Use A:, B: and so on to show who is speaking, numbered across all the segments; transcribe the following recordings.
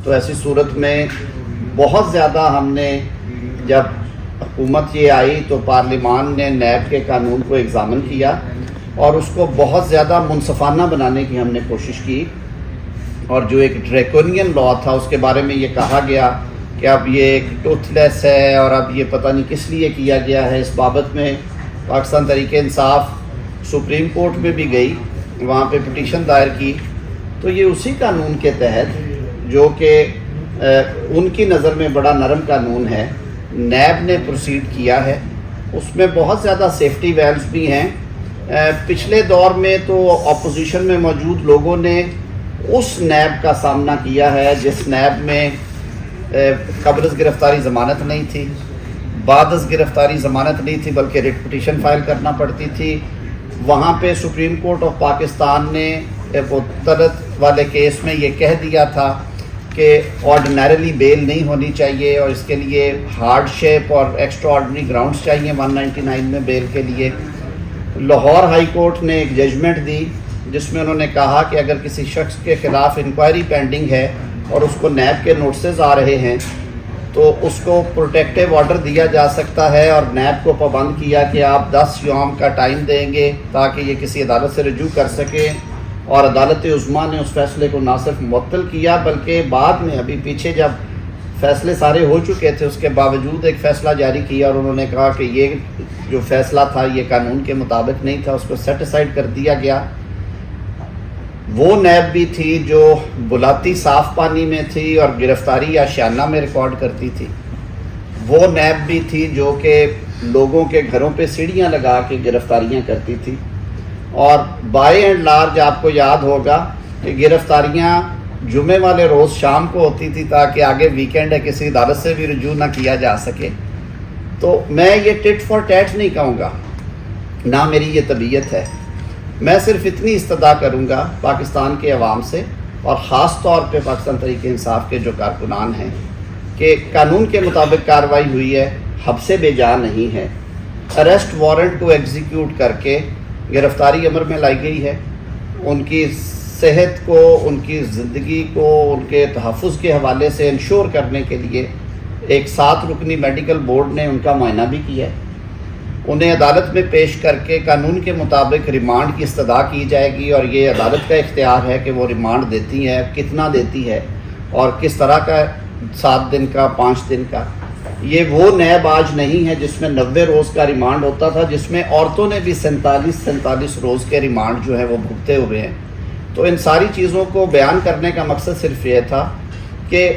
A: تو ایسی صورت میں بہت زیادہ ہم نے جب حکومت یہ آئی تو پارلیمان نے نیب کے قانون کو ایگزامن کیا اور اس کو بہت زیادہ منصفانہ بنانے کی ہم نے کوشش کی، اور جو ایک ڈریکونین لا تھا اس کے بارے میں یہ کہا گیا کہ اب یہ ایک ٹوتھ لیس ہے اور اب یہ پتہ نہیں کس لیے کیا گیا ہے۔ اس بابت میں پاکستان تحریک انصاف سپریم کورٹ میں بھی گئی، وہاں پہ پٹیشن دائر کی، تو یہ اسی قانون کے تحت جو کہ ان کی نظر میں بڑا نرم قانون ہے، نیب نے پروسیڈ کیا ہے۔ اس میں بہت زیادہ سیفٹی ویلز بھی ہیں۔ پچھلے دور میں تو اپوزیشن میں موجود لوگوں نے اس نیب کا سامنا کیا ہے جس نیب میں قبل از گرفتاری ضمانت نہیں تھی، بعد از گرفتاری ضمانت نہیں تھی، بلکہ ریٹ پٹیشن فائل کرنا پڑتی تھی۔ وہاں پہ سپریم کورٹ آف پاکستان نے طلت والے کیس میں یہ کہہ دیا تھا کہ آرڈینریلی بیل نہیں ہونی چاہیے اور اس کے لیے ہارڈ شیپ اور ایکسٹرا آرڈنری گراؤنڈز چاہیے 199 میں بیل کے لیے۔ لاہور ہائی کورٹ نے ایک ججمنٹ دی جس میں انہوں نے کہا کہ اگر کسی شخص کے خلاف انکوائری پینڈنگ ہے اور اس کو نیب کے نوٹسز آ رہے ہیں تو اس کو پروٹیکٹیو آرڈر دیا جا سکتا ہے، اور نیب کو پابند کیا کہ آپ 10 یوم کا ٹائم دیں گے تاکہ یہ کسی عدالت سے رجوع کر سکے، اور عدالت عظمیٰ نے اس فیصلے کو نہ صرف معطل کیا بلکہ بعد میں ابھی پیچھے جب فیصلے سارے ہو چکے تھے اس کے باوجود ایک فیصلہ جاری کیا، اور انہوں نے کہا کہ یہ جو فیصلہ تھا یہ قانون کے مطابق نہیں تھا، اس کو سیٹ اسائڈ کر دیا گیا۔ وہ نیب بھی تھی جو بلاتی صاف پانی میں تھی اور گرفتاری آشیانہ میں ریکارڈ کرتی تھی۔ وہ نیب بھی تھی جو کہ لوگوں کے گھروں پہ سیڑھیاں لگا کے گرفتاریاں کرتی تھی، اور بائی اینڈ لارج آپ کو یاد ہوگا کہ گرفتاریاں جمعے والے روز شام کو ہوتی تھی تاکہ آگے ویکینڈ ہے کسی عدالت سے بھی رجوع نہ کیا جا سکے۔ تو میں یہ ٹٹ فار ٹیٹ نہیں کہوں گا، نہ میری یہ طبیعت ہے۔ میں صرف اتنی استدعا کروں گا پاکستان کے عوام سے، اور خاص طور پہ پاکستان تحریک انصاف کے جو کارکنان ہیں، کہ قانون کے مطابق کارروائی ہوئی ہے، حبس بے جا نہیں ہے۔ اریسٹ وارنٹ کو ایگزیکیوٹ کر کے گرفتاری امر میں لائی گئی ہے۔ ان کی صحت کو، ان کی زندگی کو، ان کے تحفظ کے حوالے سے انشور کرنے کے لیے ایک 7 رکنی میڈیکل بورڈ نے ان کا معائنہ بھی کیا ہے۔ انہیں عدالت میں پیش کر کے قانون کے مطابق ریمانڈ کی استدعا کی جائے گی، اور یہ عدالت کا اختیار ہے کہ وہ ریمانڈ دیتی ہے، کتنا دیتی ہے اور کس طرح کا، 7 دن کا، 5 دن کا۔ یہ وہ نیب آج نہیں ہے جس میں 90 روز کا ریمانڈ ہوتا تھا، جس میں عورتوں نے بھی 47 روز کے ریمانڈ جو ہے وہ بھگتے ہوئے ہیں۔ تو ان ساری چیزوں کو بیان کرنے کا مقصد صرف یہ تھا کہ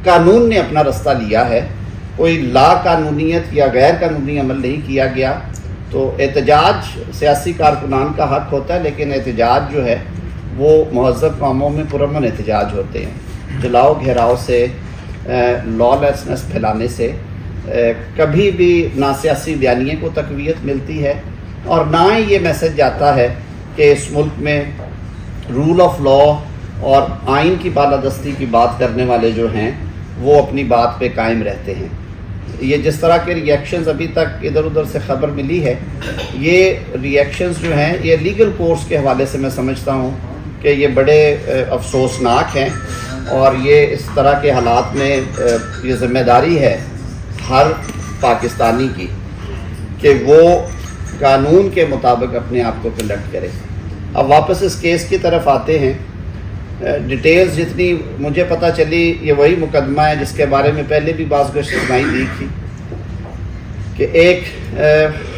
A: قانون نے اپنا رستہ لیا ہے، کوئی لا قانونیت یا غیر قانونی عمل نہیں کیا گیا۔ تو احتجاج سیاسی کارکنان کا حق ہوتا ہے، لیکن احتجاج جو ہے وہ مہذب قوموں میں پرامن احتجاج ہوتے ہیں۔ جلاؤ گھیراؤ سے، لا لیسنس پھیلانے سے کبھی بھی نہ سیاسی بیانیے کو تقویت ملتی ہے، اور نہ ہی یہ میسج جاتا ہے کہ اس ملک میں رول آف لا اور آئین کی بالادستی کی بات کرنے والے جو ہیں وہ اپنی بات پہ قائم رہتے ہیں۔ یہ جس طرح کے ریئیکشنز ابھی تک ادھر ادھر سے خبر ملی ہے، یہ ریئیکشنز جو ہیں یہ لیگل کورس کے حوالے سے میں سمجھتا ہوں کہ یہ بڑے افسوسناک ہیں، اور یہ اس طرح کے حالات میں یہ ذمہ داری ہے ہر پاکستانی کی کہ وہ قانون کے مطابق اپنے آپ کو کنڈکٹ کرے۔ اب واپس اس کیس کی طرف آتے ہیں۔ ڈیٹیلز جتنی مجھے پتہ چلی یہ وہی مقدمہ ہے جس کے بارے میں پہلے بھی بعض گوشت سنائی دی تھی، کہ ایک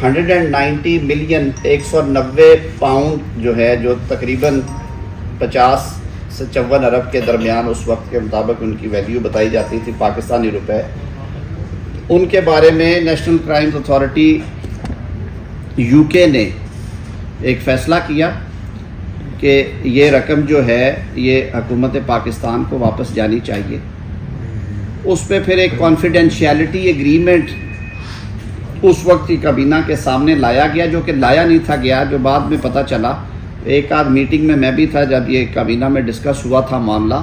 A: 190 ملین 190 پاؤنڈ جو ہے، جو تقریباً 50 سے 54 ارب کے درمیان اس وقت کے مطابق ان کی ویلیو بتائی جاتی تھی پاکستانی روپے، ان کے بارے میں نیشنل کرائمز اتھارٹی یو کے نے ایک فیصلہ کیا کہ یہ رقم جو ہے یہ حکومت پاکستان کو واپس جانی چاہیے۔ اس پہ پھر ایک کانفیڈینشیلٹی ایگریمنٹ اس وقت کی کابینہ کے سامنے لایا گیا، جو کہ لایا نہیں تھا گیا، جو بعد میں پتہ چلا۔ ایک آدھ میٹنگ میں میں بھی تھا جب یہ کابینہ میں ڈسکس ہوا تھا معاملہ،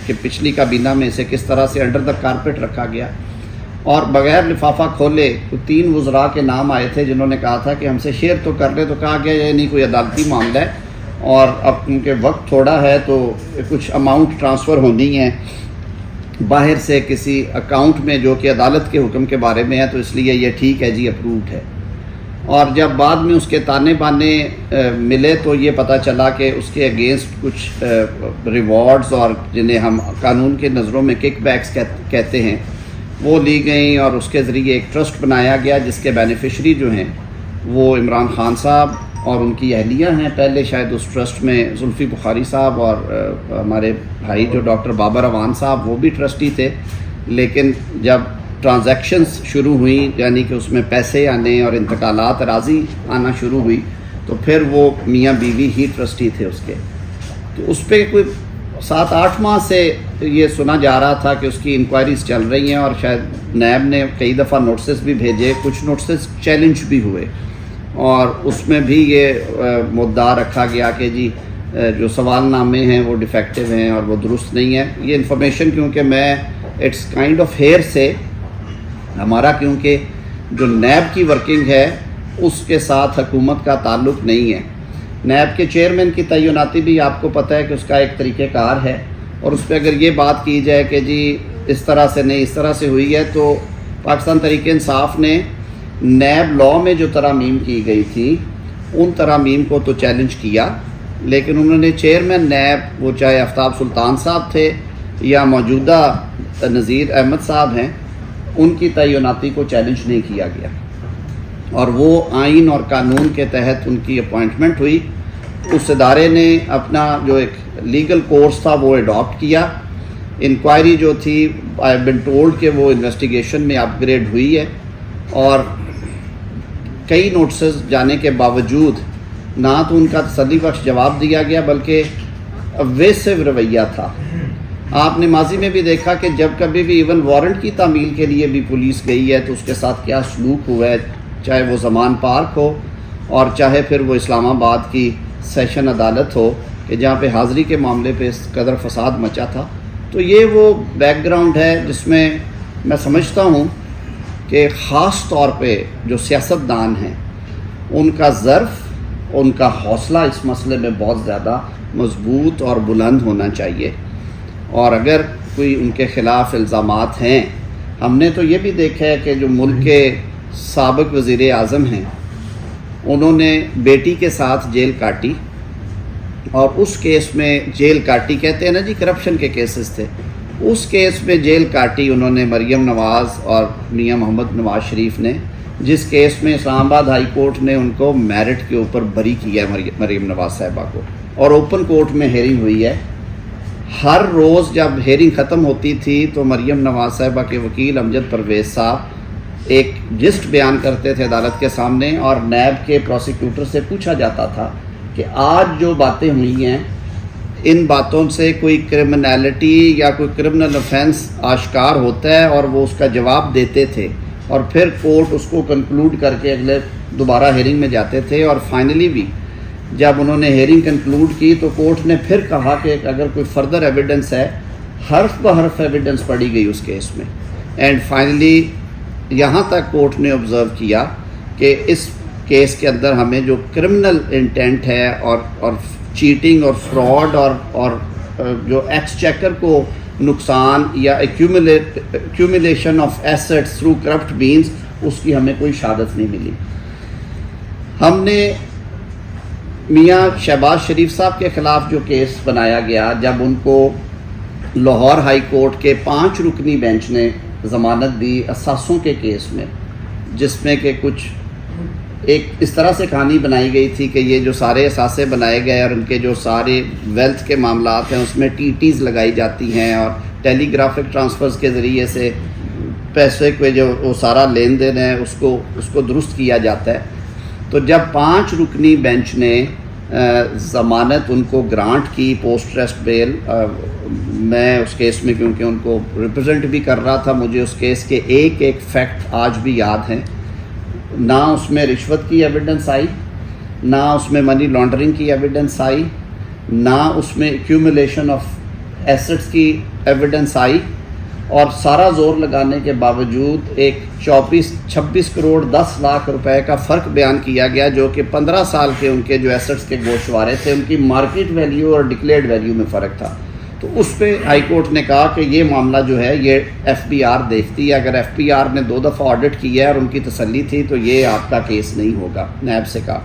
A: کہ پچھلی کابینہ میں اسے کس طرح سے انڈر دا کارپیٹ رکھا گیا، اور بغیر لفافہ کھولے 3 وزراء کے نام آئے تھے جنہوں نے کہا تھا کہ ہم سے شیئر تو کر لے، تو کہا گیا یہ نہیں کوئی عدالتی معاملہ ہے، اور اب کیونکہ وقت تھوڑا ہے تو کچھ اماؤنٹ ٹرانسفر ہونی ہے باہر سے کسی اکاؤنٹ میں جو کہ عدالت کے حکم کے بارے میں ہے، تو اس لیے یہ ٹھیک ہے جی اپرووڈ ہے۔ اور جب بعد میں اس کے تانے بانے ملے تو یہ پتہ چلا کہ اس کے اگینسٹ کچھ ریوارڈز اور جنہیں ہم قانون کے نظروں میں کک بیکس کہتے ہیں وہ لی گئیں، اور اس کے ذریعے ایک ٹرسٹ بنایا گیا جس کے بینیفیشری جو ہیں وہ عمران خان صاحب اور ان کی اہلیہ ہیں۔ پہلے شاید اس ٹرسٹ میں زلفی بخاری صاحب اور ہمارے بھائی جو ڈاکٹر بابر اعوان صاحب وہ بھی ٹرسٹی تھے، لیکن جب ٹرانزیکشنز شروع ہوئیں یعنی کہ اس میں پیسے آنے اور انتقالات اراضی آنا شروع ہوئی تو پھر وہ میاں بیوی ہی ٹرسٹی تھے اس کے۔ تو اس پہ کوئی 7-8 ماہ سے یہ سنا جا رہا تھا کہ اس کی انکوائریز چل رہی ہیں، اور شاید نیب نے کئی دفعہ نوٹسز بھی بھیجے، کچھ نوٹسز چیلنج بھی ہوئے، اور اس میں بھی یہ مدعا رکھا گیا کہ جی جو سوال نامے ہیں وہ ڈیفیکٹیو ہیں اور وہ درست نہیں ہے۔ یہ انفارمیشن کیونکہ میں اٹس کائنڈ آف ہیئر سے، ہمارا کیونکہ جو نیب کی ورکنگ ہے اس کے ساتھ حکومت کا تعلق نہیں ہے۔ نیب کے چیئرمین کی تعیناتی بھی آپ کو پتہ ہے کہ اس کا ایک طریقہ کار ہے، اور اس پہ اگر یہ بات کی جائے کہ جی اس طرح سے نہیں اس طرح سے ہوئی ہے، تو پاکستان تحریک انصاف نے نیب لا میں جو ترامیم کی گئی تھی ان ترامیم کو تو چیلنج کیا، لیکن انہوں نے چیئرمین نیب وہ چاہے آفتاب سلطان صاحب تھے یا موجودہ نذیر احمد صاحب ہیں، ان کی تعیناتی کو چیلنج نہیں کیا گیا، اور وہ آئین اور قانون کے تحت ان کی اپوائنٹمنٹ ہوئی۔ اس ادارے نے اپنا جو ایک لیگل کورس تھا وہ اڈاپٹ کیا۔ انکوائری جو تھی آئی بین ٹولڈ کہ وہ انویسٹیگیشن میں اپ گریڈ ہوئی ہے، اور کئی نوٹسز جانے کے باوجود نہ تو ان کا تسلی بخش جواب دیا گیا بلکہ اویسو رویہ تھا۔ آپ نے ماضی میں بھی دیکھا کہ جب کبھی بھی ایون وارنٹ کی تعمیل کے لیے بھی پولیس گئی ہے تو اس کے ساتھ کیا سلوک ہوا ہے، چاہے وہ زمان پارک ہو اور چاہے پھر وہ اسلام آباد کی سیشن عدالت ہو کہ جہاں پہ حاضری کے معاملے پہ اس قدر فساد مچا تھا۔ تو یہ وہ بیک گراؤنڈ ہے جس میں میں سمجھتا ہوں کہ خاص طور پہ جو سیاستدان ہیں ان کا ظرف، ان کا حوصلہ اس مسئلے میں بہت زیادہ مضبوط اور بلند ہونا چاہیے، اور اگر کوئی ان کے خلاف الزامات ہیں، ہم نے تو یہ بھی دیکھا ہے کہ جو ملک کے سابق وزیر اعظم ہیں انہوں نے بیٹی کے ساتھ جیل کاٹی، اور اس کیس میں جیل کاٹی کہتے ہیں نا جی، کرپشن کے کیسز تھے، اس کیس میں جیل کاٹی انہوں نے مریم نواز اور میاں محمد نواز شریف نے، جس کیس میں اسلام آباد ہائی کورٹ نے ان کو میرٹ کے اوپر بری کیا ہے مریم نواز صاحبہ کو، اور اوپن کورٹ میں ہیئرنگ ہوئی ہے۔ ہر روز جب ہیئرنگ ختم ہوتی تھی تو مریم نواز صاحبہ کے وکیل امجد پرویز صاحب ایک جسٹ بیان کرتے تھے عدالت کے سامنے، اور نیب کے پروسیکیوٹر سے پوچھا جاتا تھا کہ آج جو باتیں ہوئی ہیں ان باتوں سے کوئی کرمنالٹی یا کوئی کرمنل افینس آشکار ہوتا ہے، اور وہ اس کا جواب دیتے تھے، اور پھر کورٹ اس کو کنکلوڈ کر کے اگلے دوبارہ ہیئرنگ میں جاتے تھے، اور فائنلی بھی جب انہوں نے ہیئرنگ کنکلوڈ کی تو کورٹ نے پھر کہا کہ اگر کوئی فردر ایویڈنس ہے، حرف بحرف ایویڈنس پڑھی گئی اس کیس میں، اینڈ فائنلی یہاں تک کورٹ نے آبزرو کیا کہ اس کیس کے اندر ہمیں جو کرمنل انٹینٹ ہے اور چیٹنگ اور فراڈ اور جو ایکسچیکر کو نقصان یا accumulation of assets through corrupt means, اس کی ہمیں کوئی شہادت نہیں ملی۔ ہم نے میاں شہباز شریف صاحب کے خلاف جو کیس بنایا گیا، جب ان کو لاہور ہائی کورٹ کے 5 رکنی بینچ نے ضمانت دی اثاثوں کے کیس میں، جس میں کہ کچھ ایک اس طرح سے کہانی بنائی گئی تھی کہ یہ جو سارے اثاثے بنائے گئے اور ان کے جو سارے ویلتھ کے معاملات ہیں اس میں ٹیز لگائی جاتی ہیں، اور ٹیلی گرافک ٹرانسفرز کے ذریعے سے پیسے کے جو وہ سارا لین دین ہے اس کو درست کیا جاتا ہے۔ تو جب 5 رکنی بینچ نے ضمانت ان کو گرانٹ کی پوسٹ ریسٹ بیل، میں اس کیس میں کیونکہ ان کو ریپرزینٹ بھی کر رہا تھا، مجھے اس کیس کے ایک فیکٹ آج بھی یاد ہیں۔ نہ اس میں رشوت کی ایویڈنس آئی، نہ اس میں منی لانڈرنگ کی ایویڈنس آئی، نہ اس میں ایکیومولیشن آف ایسٹس کی ایویڈنس آئی، اور سارا زور لگانے کے باوجود ایک 26 کروڑ 10 لاکھ روپے کا فرق بیان کیا گیا، جو کہ 15 سال کے ان کے جو ایسٹس کے گوشوارے تھے ان کی مارکیٹ ویلیو اور ڈکلیئرڈ ویلیو میں فرق تھا۔ تو اس پہ ہائی کورٹ نے کہا کہ یہ معاملہ جو ہے یہ ایف بی آر دیکھتی ہے، اگر ایف بی آر نے 2 دفعہ آڈٹ کیا ہے اور ان کی تسلی تھی تو یہ آپ کا کیس نہیں ہوگا۔ نیب سے کہا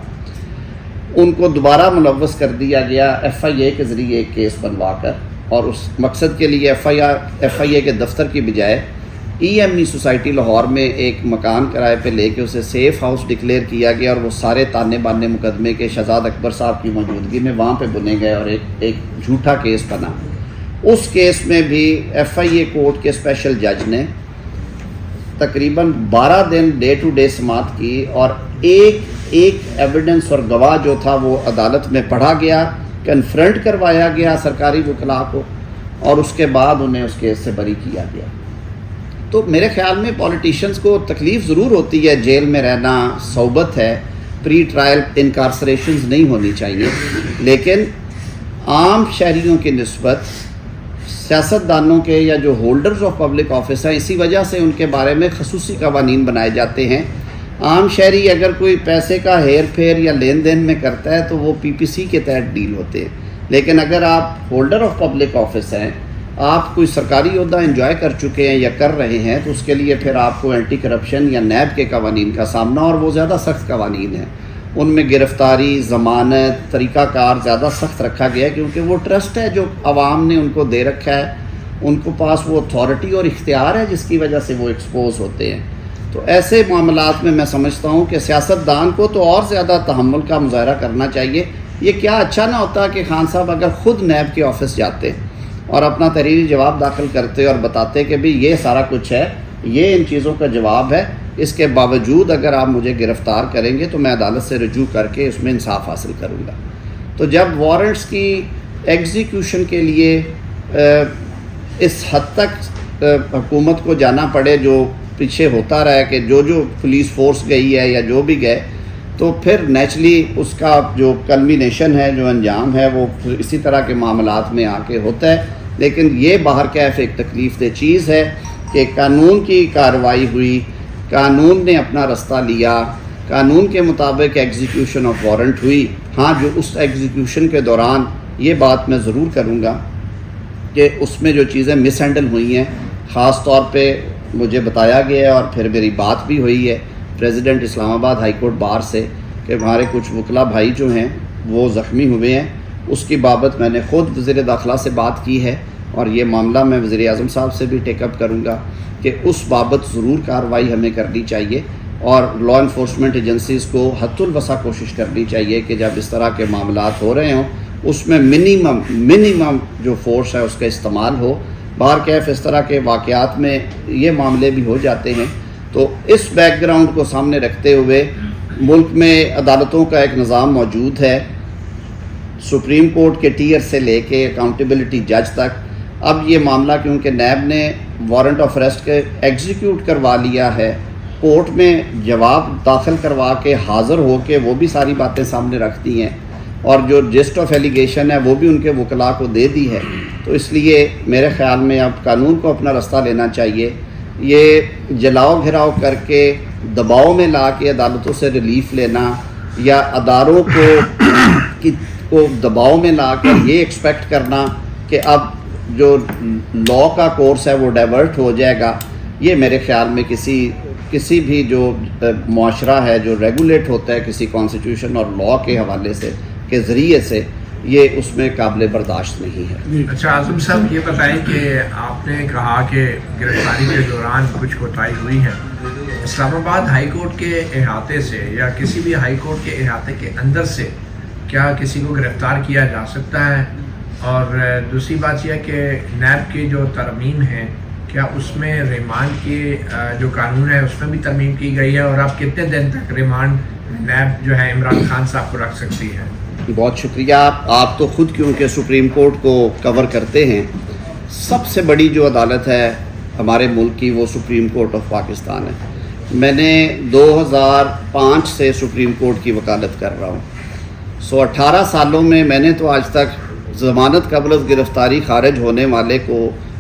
A: ان کو دوبارہ ملوث کر دیا گیا ایف آئی اے کے ذریعے ایک کیس بنوا کر، اور اس مقصد کے لیے ایف آئی اے کے دفتر کی بجائے E M E society Lahore میں ایک مکان کرائے پہ لے کے اسے سیف ہاؤس ڈکلیئر کیا گیا، اور وہ سارے تانے بانے مقدمے کے شہزاد اکبر صاحب کی موجودگی میں وہاں پہ بنے گئے اور ایک جھوٹا کیس بنا۔ اس کیس میں بھی ایف آئی اے کورٹ کے اسپیشل جج نے تقریباً 12 دن ڈے ٹو ڈے سماعت کی، اور ایک ایویڈنس اور گواہ جو تھا وہ عدالت میں پڑھا گیا، کنفرنٹ کروایا گیا سرکاری وکلاء کو، اور اس کے بعد انہیں اس کیس سے بری کیا گیا۔ تو میرے خیال میں پولیٹیشنز کو تکلیف ضرور ہوتی ہے، جیل میں رہنا صعوبت ہے، پری ٹرائل انکارسریشنز نہیں ہونی چاہیے، لیکن عام شہریوں کی نسبت سیاستدانوں کے یا جو ہولڈرز آف پبلک آفس ہیں، اسی وجہ سے ان کے بارے میں خصوصی قوانین بنائے جاتے ہیں۔ عام شہری اگر کوئی پیسے کا ہیر پھیر یا لین دین میں کرتا ہے تو وہ پی پی سی کے تحت ڈیل ہوتے ہیں، لیکن اگر آپ ہولڈر آف پبلک آفس ہیں، آپ کوئی سرکاری عہدہ انجوائے کر چکے ہیں یا کر رہے ہیں، تو اس کے لیے پھر آپ کو اینٹی کرپشن یا نیب کے قوانین کا سامنا، اور وہ زیادہ سخت قوانین ہیں، ان میں گرفتاری، ضمانت، طریقہ کار زیادہ سخت رکھا گیا ہے، کیونکہ وہ ٹرسٹ ہے جو عوام نے ان کو دے رکھا ہے، ان کو پاس وہ اتھارٹی اور اختیار ہے جس کی وجہ سے وہ ایکسپوز ہوتے ہیں۔ تو ایسے معاملات میں سمجھتا ہوں کہ سیاستدان کو تو اور زیادہ تحمل کا مظاہرہ کرنا چاہیے۔ یہ کیا اچھا نہ ہوتا کہ خان صاحب اگر خود نیب کے آفس جاتے اور اپنا تحریری جواب داخل کرتے اور بتاتے کہ بھی یہ سارا کچھ ہے، یہ ان چیزوں کا جواب ہے، اس کے باوجود اگر آپ مجھے گرفتار کریں گے تو میں عدالت سے رجوع کر کے اس میں انصاف حاصل کروں گا۔ تو جب وارنٹس کی ایگزیکیوشن کے لیے اس حد تک حکومت کو جانا پڑے، جو پیچھے ہوتا رہا ہے کہ جو پولیس فورس گئی ہے یا جو بھی گئے، تو پھر نیچرلی اس کا جو کلمینیشن ہے، جو انجام ہے، وہ اسی طرح کے معاملات میں آ کے ہوتا ہے۔ لیکن یہ باہر کیف ایک تکلیف دہ چیز ہے کہ قانون کی کارروائی ہوئی، قانون نے اپنا رستہ لیا، قانون کے مطابق ایگزیکیوشن آف وارنٹ ہوئی۔ ہاں، جو اس ایگزیکیوشن کے دوران یہ بات میں ضرور کروں گا کہ اس میں جو چیزیں مس ہینڈل ہوئی ہیں، خاص طور پہ مجھے بتایا گیا ہے اور پھر میری بات بھی ہوئی ہے پریزیڈنٹ اسلام آباد ہائی کورٹ بار سے کہ ہمارے کچھ وکلا بھائی جو ہیں وہ زخمی ہوئے ہیں، اس کی بابت میں نے خود وزیر داخلہ سے بات کی ہے، اور یہ معاملہ میں وزیر اعظم صاحب سے بھی ٹیک اپ کروں گا کہ اس بابت ضرور کارروائی ہمیں کرنی چاہیے، اور لا انفورسمنٹ ایجنسیز کو حد الوسع کوشش کرنی چاہیے کہ جب اس طرح کے معاملات ہو رہے ہوں اس میں منیمم جو فورس ہے اس کا استعمال ہو۔ باہر کیف اس طرح کے واقعات میں یہ معاملے بھی ہو جاتے ہیں۔ تو اس بیک گراؤنڈ کو سامنے رکھتے ہوئے ملک میں عدالتوں کا ایک نظام موجود ہے، سپریم کورٹ کے ٹیئر سے لے کے اکاؤنٹیبلٹی جج تک۔ اب یہ معاملہ کیونکہ نیب نے وارنٹ آف اریسٹ کے ایگزیکیوٹ کروا لیا ہے، کورٹ میں جواب داخل کروا کے حاضر ہو کے وہ بھی ساری باتیں سامنے رکھتی ہیں، اور جو جسٹ آف ایلیگیشن ہے وہ بھی ان کے وکلاء کو دے دی ہے، تو اس لیے میرے خیال میں اب قانون کو اپنا رستہ لینا چاہیے۔ یہ جلاؤ گھراؤ کر کے دباؤ میں لا کے عدالتوں سے ریلیف لینا، یا اداروں کو دباؤ میں لا کر یہ ایکسپیکٹ کرنا کہ اب جو لا کا کورس ہے وہ ڈائیورٹ ہو جائے گا، یہ میرے خیال میں کسی بھی جو معاشرہ ہے جو ریگولیٹ ہوتا ہے کسی کانسٹیٹیوشن اور لا کے حوالے سے کے ذریعے سے، یہ اس میں قابل برداشت نہیں ہے۔
B: اچھا اعظم صاحب، یہ بتائیں کہ آپ نے کہا کہ گرفتاری کے دوران کچھ کوتاہی ہوئی ہے، اسلام آباد ہائی کورٹ کے احاطے سے یا کسی بھی ہائی کورٹ کے احاطے کے اندر سے کیا کسی کو گرفتار کیا جا سکتا ہے؟ اور دوسری بات یہ کہ نیب کی جو ترمیم ہے، کیا اس میں ریمانڈ کی جو قانون ہے اس میں بھی ترمیم کی گئی ہے، اور آپ کتنے دن تک ریمانڈ نیب جو ہے عمران خان صاحب کو رکھ سکتی ہے؟
A: بہت شکریہ۔ آپ تو خود کیونکہ سپریم کورٹ کو کور کرتے ہیں، سب سے بڑی جو عدالت ہے ہمارے ملک کی وہ سپریم کورٹ آف پاکستان ہے۔ میں نے 2005 سے سپریم کورٹ کی وکالت کر رہا ہوں، 18 سالوں میں میں نے تو آج تک ضمانت قبل از گرفتاری خارج ہونے والے کو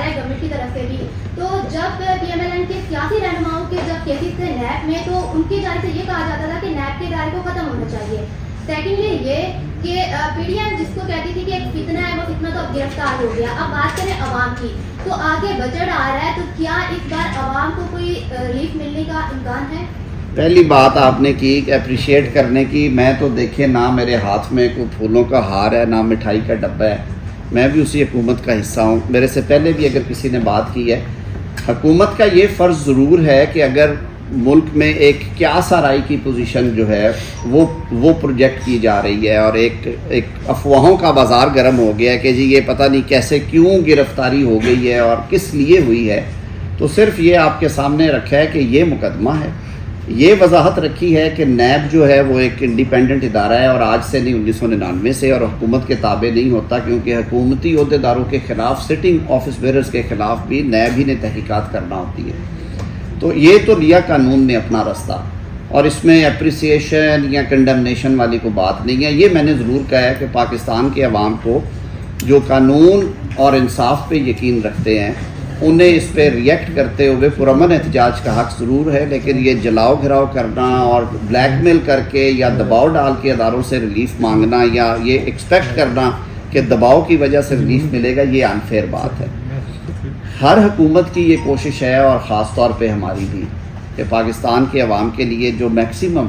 C: رہا ہے گورنمنٹ کی طرف سے بھی. تو جب پی ایم ایل این کے سیاسی رہنماؤں کے جب کیسز تھے نیب میں تو ان کی جانب سے یہ کہا جاتا تھا کہ نیب کے ادارے کو ختم ہونا چاہیے. سیکنڈلی یہ کہ پی ڈی ایم جس کو کہتی تھی کہ ایک فتنہ ہے وہ فتنہ تو اب گرفتار ہو گیا. اب بات کریں عوام کی تو آگے بجٹ آ رہا ہے تو کیا اس بار عوام کو کوئی ریلیف ملنے کا امکان ہے؟
A: پہلی بات آپ نے کی اپریشیٹ کرنے کی. میں تو دیکھیں نہ میرے ہاتھ میں کوئی پھولوں کا ہار ہے نہ مٹھائی کا ڈبہ ہے. میں بھی اسی حکومت کا حصہ ہوں. میرے سے پہلے بھی اگر کسی نے بات کی ہے, حکومت کا یہ فرض ضرور ہے کہ اگر ملک میں ایک کیا سارائی کی پوزیشن جو ہے وہ پروجیکٹ کی جا رہی ہے اور ایک افواہوں کا بازار گرم ہو گیا ہے کہ جی یہ پتہ نہیں کیسے کیوں گرفتاری ہو گئی ہے اور کس لیے ہوئی ہے, تو صرف یہ آپ کے سامنے رکھا ہے کہ یہ مقدمہ ہے. یہ وضاحت رکھی ہے کہ نیب جو ہے وہ ایک انڈیپینڈنٹ ادارہ ہے اور آج سے نہیں 1999 سے, اور حکومت کے تابع نہیں ہوتا, کیونکہ حکومتی عہدیداروں کے خلاف سٹنگ آفس بیئرز کے خلاف بھی نیب ہی نے تحقیقات کرنا ہوتی ہے. تو یہ تو لیا قانون نے اپنا راستہ, اور اس میں اپریسیشن یا کنڈمنیشن والی کوئی بات نہیں ہے. یہ میں نے ضرور کہا ہے کہ پاکستان کے عوام کو جو قانون اور انصاف پہ یقین رکھتے ہیں انہیں اس پہ ریئیکٹ کرتے ہوئے پرامن احتجاج کا حق ضرور ہے, لیکن یہ جلاؤ گھراؤ کرنا اور بلیک میل کر کے یا دباؤ ڈال کے اداروں سے ریلیف مانگنا یا یہ ایکسپیکٹ کرنا کہ دباؤ کی وجہ سے ریلیف ملے گا, یہ انفیئر بات ہے. ہر حکومت کی یہ کوشش ہے اور خاص طور پہ ہماری بھی کہ پاکستان کے عوام کے لیے جو میکسیمم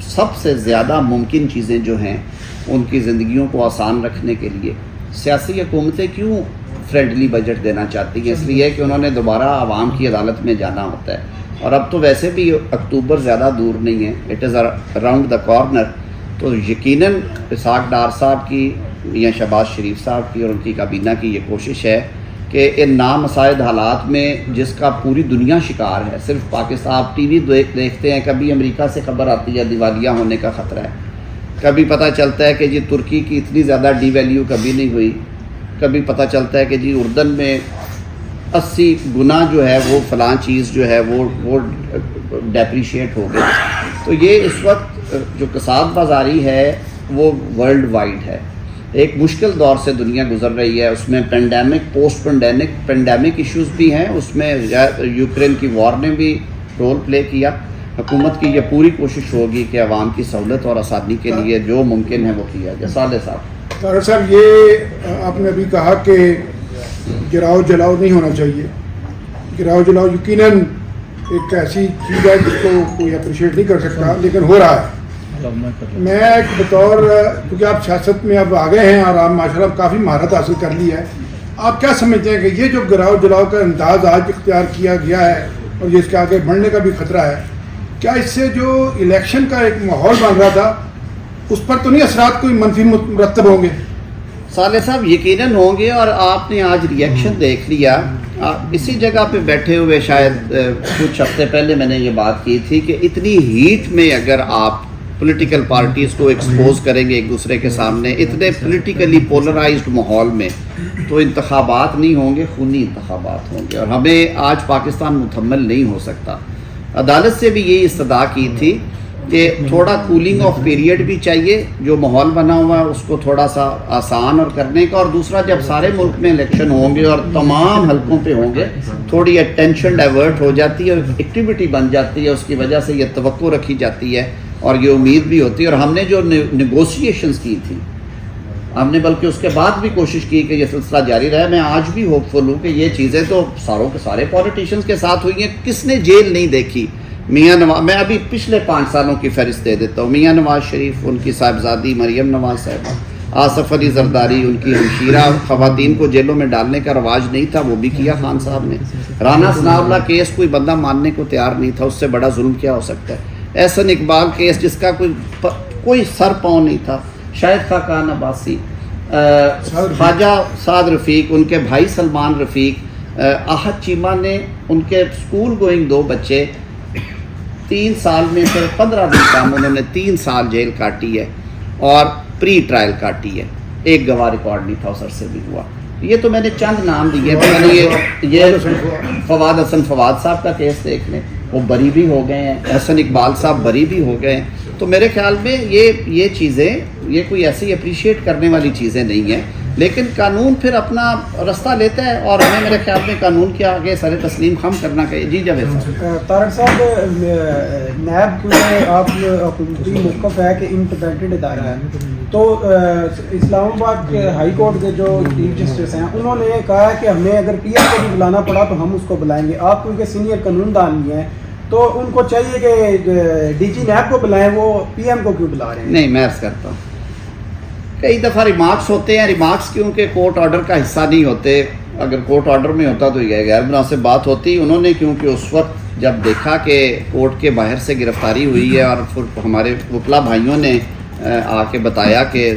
A: سب سے زیادہ ممکن چیزیں جو ہیں ان کی زندگیوں کو آسان رکھنے کے لیے سیاسی حکومتیں کیوں فرینڈلی بجٹ دینا چاہتی ہیں, اس لیے کہ انہوں نے دوبارہ عوام کی عدالت میں جانا ہوتا ہے. اور اب تو ویسے بھی اکتوبر زیادہ دور نہیں ہے, it is around the corner. تو یقیناً اسحاق ڈار صاحب کی یا شہباز شریف صاحب کی اور ان کی کابینہ کی یہ کوشش ہے کہ ان نامساعد حالات میں جس کا پوری دنیا شکار ہے, صرف پاکستان, آپ ٹی وی دیکھتے ہیں, کبھی امریکہ سے خبر آتی ہے دیوالیہ ہونے کا خطرہ ہے, کبھی پتہ چلتا ہے کہ جی ترکی کی اتنی زیادہ ڈی ویلیو کبھی نہیں ہوئی, کبھی پتہ چلتا ہے کہ جی اردن میں 80 گنا جو ہے وہ فلاں چیز جو ہے وہ ڈیپریشیٹ ہو گئی. تو یہ اس وقت جو کساد بازاری ہے وہ ورلڈ وائڈ ہے. ایک مشکل دور سے دنیا گزر رہی ہے, اس میں پینڈیمک پوسٹ پینڈیمک ایشوز بھی ہیں, اس میں یوکرین کی وار نے بھی رول پلے کیا. حکومت کی یہ پوری کوشش ہوگی کہ عوام کی سہولت اور آسانی کے لیے جو ممکن ہے وہ کیا جائے. صالح صاحب.
D: طاہر صاحب, یہ آپ نے ابھی کہا کہ گراؤ جلاؤ نہیں ہونا چاہیے. گراؤ جلاؤ یقیناً ایک ایسی چیز ہے جس کو کوئی اپریشیٹ نہیں کر سکتا, لیکن ہو رہا ہے. میں ایک بطور, کیونکہ آپ سیاست میں اب آ گئے ہیں اور آپ ماشاء اللہ کافی مہارت حاصل کر لی ہے, آپ کیا سمجھتے ہیں کہ یہ جو گراؤ جلاؤ کا انداز آج اختیار کیا گیا ہے اور یہ اس کے آگے بڑھنے کا بھی خطرہ ہے, کیا اس سے جو الیکشن کا ایک ماحول بن رہا تھا اس پر تو نہیں اثرات کوئی منفی مرتب ہوں گے؟
A: صالح صاحب یقیناً ہوں گے, اور آپ نے آج ریئیکشن دیکھ لیا. اسی جگہ پہ بیٹھے ہوئے شاید کچھ ہفتے پہلے میں نے یہ بات کی تھی کہ اتنی ہیٹ میں اگر آپ پولیٹیکل پارٹیز کو ایکسپوز کریں گے ایک دوسرے کے سامنے, اتنے پولیٹیکلی پولرائزڈ ماحول میں, تو انتخابات نہیں ہوں گے, خونی انتخابات ہوں گے, اور ہمیں آج پاکستان مکمل نہیں ہو سکتا. عدالت سے بھی یہی استدعا کی تھی کہ تھوڑا کولنگ آف پیریڈ بھی چاہیے, جو ماحول بنا ہوا ہے اس کو تھوڑا سا آسان اور کرنے کا, اور دوسرا جب سارے ملک میں الیکشن ہوں گے اور تمام حلقوں پہ ہوں گے تھوڑی اٹینشن ڈائیورٹ ہو جاتی ہے اور ایکٹیویٹی بن جاتی ہے, اس کی وجہ سے یہ توقع رکھی جاتی ہے اور یہ امید بھی ہوتی ہے. اور ہم نے جو نیگوشیشنز کی تھی, ہم نے بلکہ اس کے بعد بھی کوشش کی کہ یہ سلسلہ جاری رہے. میں آج بھی ہوپ فل ہوں کہ یہ چیزیں تو ساروں کے سارے پولیٹیشنز کے ساتھ ہوئی ہیں. کس نے جیل نہیں دیکھی؟ میاں نواز, میں ابھی پچھلے 5 سالوں کی فہرست دے دیتا ہوں. میاں نواز شریف, ان کی صاحبزادی مریم نواز صاحبہ, آصف علی زرداری ان کی ہمشیرہ, خواتین کو جیلوں میں ڈالنے کا رواج نہیں تھا, وہ بھی کیا خان صاحب نے. رانا ثناء اللہ کیس کوئی بندہ ماننے کو تیار نہیں تھا, اس سے بڑا ظلم کیا ہو سکتا ہے. احسن اقبال کیس جس کا کوئی سر پاؤں نہیں تھا. شاہد خاقان عباسی, خواجہ سعد رفیق, ان کے بھائی سلمان رفیق, احد چیمہ نے ان کے اسکول گوئنگ 2 بچے 3 سال میں سے 15 دن کام, انہوں نے 3 سال جیل کاٹی ہے اور پری ٹرائل کاٹی ہے. ایک گواہ ریکارڈ نہیں تھا, اس عرصے بھی ہوا. یہ تو میں نے چند نام دیے. میں نے یہ فواد حسن فواد صاحب کا کیس دیکھ لیں, وہ بری بھی ہو گئے ہیں. احسن اقبال صاحب بری بھی ہو گئے ہیں. تو میرے خیال میں یہ چیزیں, یہ کوئی ایسی اپریشیٹ کرنے والی چیزیں نہیں ہیں. لیکن قانون پھر اپنا رستہ لیتا ہے اور ہمیں میرے خیال میں قانون کے آگے سر تسلیم خم کرنا چاہیے. جی جاوید صاحب.
E: طارق صاحب نیب کیونکہ آپ حکومتی موقف ہے کہ انڈیپینڈنٹ ادارہ ہے، تو اسلام آباد کے ہائی کورٹ کے جو چیف جسٹس ہیں انہوں نے کہا ہے کہ ہمیں اگر پی ایم کو بھی بلانا پڑا تو ہم اس کو بلائیں گے. آپ کیونکہ سینئر قانون دان بھی ہیں تو ان کو چاہیے کہ ڈی جی نیب کو بلائیں، وہ پی ایم کو کیوں بلا رہے ہیں؟
A: نہیں، میں عرض کرتا ہوں کئی دفعہ ریمارکس ہوتے ہیں، ریمارکس کیونکہ کورٹ آرڈر کا حصہ نہیں ہوتے. اگر کورٹ آرڈر میں ہوتا تو یہ غیر مناسب بات ہوتی. انہوں نے کیونکہ اس وقت جب دیکھا کہ کورٹ کے باہر سے گرفتاری ہوئی ہے اور پھر ہمارے وکلا بھائیوں نے آ کے بتایا کہ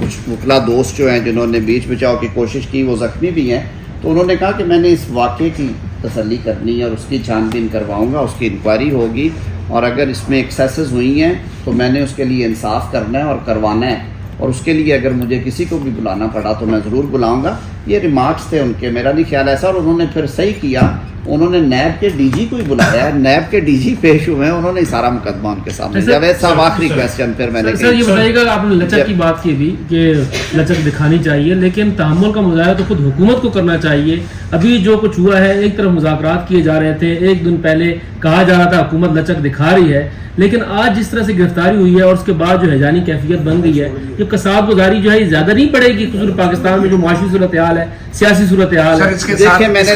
A: کچھ وکلا دوست جو ہیں جنہوں نے بیچ بچاؤ کی کوشش کی وہ زخمی بھی ہیں، تو انہوں نے کہا کہ میں نے اس واقعے کی تسلی کرنی ہے اور اس کی چھان بین کرواؤں گا، اس کی انکوائری ہوگی اور اگر اس میں ایکسیسز ہوئی ہیں تو میں نے اس کے لیے انصاف کرنا ہے اور کروانا ہے، اور اس کے لیے اگر مجھے کسی کو بھی بلانا پڑا تو میں ضرور بلاؤں گا. یہ ریمارکس تھے ان کے، میرا نہیں خیال ایسا. اور انہوں نے پھر صحیح کیا، انہوں نے نیب کے ڈی جی کو ہی بلایا ہے، نیب کے ڈی جی پیش ہوئے ہیں، انہوں نے سارا مقدمہ ان کے سامنے. جاوید صاحب آخری کویسچن پھر میں نے
F: سر یہ بتائیے گا، آپ نے لچک کی بات کی بھی کہ لچک دکھانی چاہیے، لیکن تحمل کا مظاہرہ تو خود حکومت کو کرنا چاہیے. ابھی جو کچھ ہوا ہے، ایک طرف مذاکرات کیے جا رہے تھے، ایک دن پہلے کہا جا رہا تھا حکومت لچک دکھا رہی ہے، لیکن آج جس طرح سے گرفتاری ہوئی ہے اور اس کے بعد جو ہیجانی کیفیت بن گئی ہے، جو کساد گزاری جو ہے زیادہ نہیں پڑے گی خصوصاً پاکستان میں جو معاشی صورتحال ہے، سیاسی صورتحال ہے.
A: دیکھیں میں نے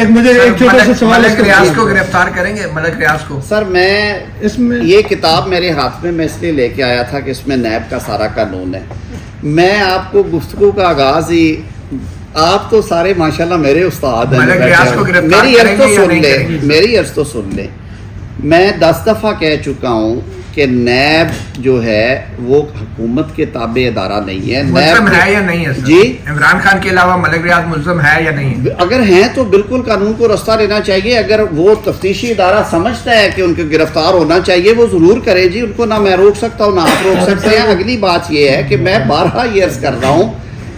D: مجھے ایک چھوٹا سا سوال
B: ملک ریاض کو گرفتار کریں گے، ملک ریاض کو.
A: سر میں
D: اس میں
A: یہ کتاب میرے ہاتھ میں اس لیے لے کے آیا تھا کہ اس میں نیب کا سارا قانون ہے. میں آپ کو گفتگو کا آغاز ہی، آپ تو سارے ماشاءاللہ میرے استاد ہیں،
B: ملک ریاض کو گرفتار
A: میری عرض تو
B: کریں گے یا
A: سن
B: نہیں
A: لیں،
B: کریں گے؟
A: میری عرض تو سن لیں. میں 10 دفعہ کہہ چکا ہوں کہ نیب جو ہے وہ حکومت کے تابع ادارہ نہیں ہے.
B: ملزم ہے یا نہیں ہے سر؟
A: جی
B: عمران خان کے علاوہ ملک ریاض ملزم ہے یا نہیں؟
A: اگر ہیں تو بالکل قانون کو رستہ لینا چاہیے. اگر وہ تفتیشی ادارہ سمجھتا ہے کہ ان کو گرفتار ہونا چاہیے وہ ضرور کرے. جی ان کو نہ میں روک سکتا ہوں نہ آپ روک سکتے ہیں. اگلی بات یہ ہے کہ میں 12 ایئرز کر رہا ہوں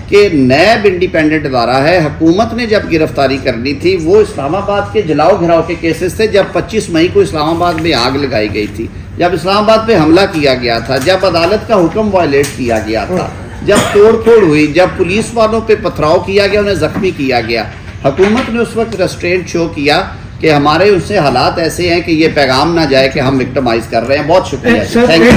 A: کہ نیب انڈیپینڈنٹ ادارہ ہے. حکومت نے جب گرفتاری کرنی تھی وہ اسلام آباد کے جلاؤ گھراؤ کے کیسز تھے، جب 25 مئی کو اسلام آباد میں آگ لگائی گئی تھی، جب اسلام آباد پہ حملہ کیا گیا تھا، جب عدالت کا حکم وائلیٹ کیا گیا تھا، جب توڑ پھوڑ ہوئی، جب پولیس والوں پہ پتھراؤ کیا گیا، انہیں زخمی کیا گیا. حکومت نے اس وقت ریسٹرینٹ شو کیا کہ ہمارے ان سے حالات ایسے ہیں کہ یہ پیغام نہ جائے کہ ہم وکٹمائز کر رہے ہیں. بہت شکریہ.
D: Sir
A: thank you.